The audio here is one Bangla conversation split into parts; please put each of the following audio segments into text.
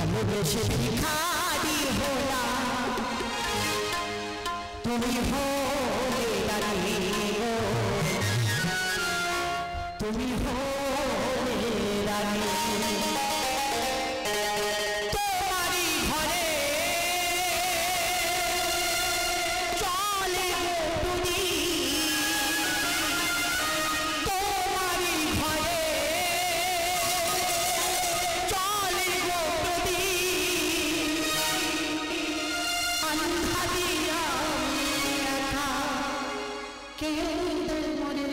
ভালোবেসে ভিখারি হলাম তুমি হলে রানী গো তুমি হলে রানী তোমারই ঘরে চলে পুরি তোমারই ঘরে চলে পুরি আন্ধারিয়া একা কেঁদে মরে।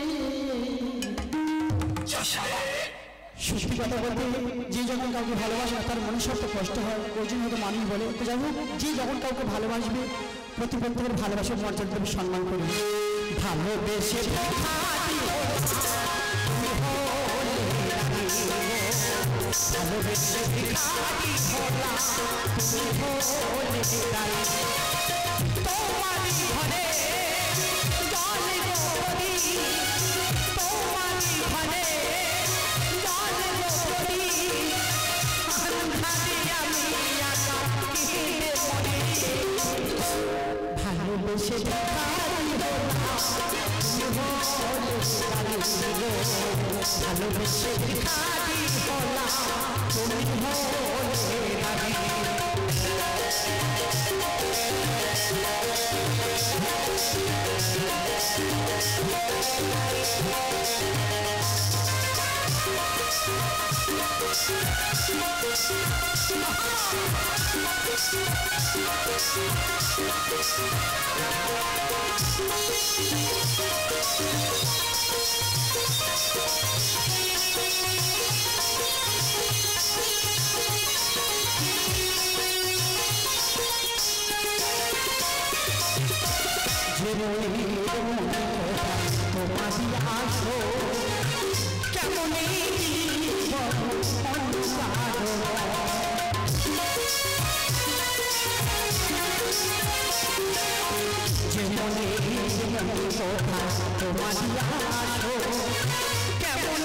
সত্যি কথা বলতে যে যখন কাউকে ভালোবাসে তার মনে সব কষ্ট হয়, ওই জন্য হয়তো মানুষ বলে। তো যাই হোক, যে যখন কাউকে ভালোবাসবে প্রতিপক্ষের ভালোবাসার মর্যাদা দেবে, সম্মান করবে। ভালোবেসে ভালোবেসে ভালোবেসে ভিখারি হলাম তুমি হলে রানী। তোমারি আসো কেমন যে মনে তোমারি আসো কেমন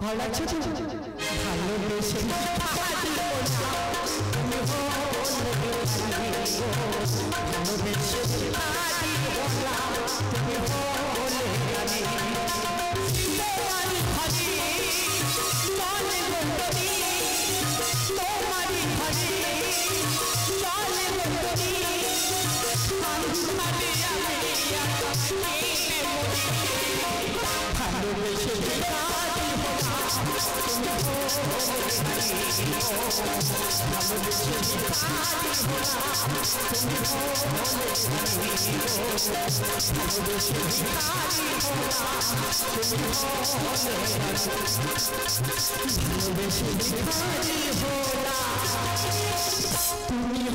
ভালো লাগছে তো? ভালোবেসে ভালোবেসে তুমি হলে রানী। তোমারি ঘরে চলে বন্ধুরি তোমারি ঘরে চলে বন্ধুরি ভালোবেসে তুমি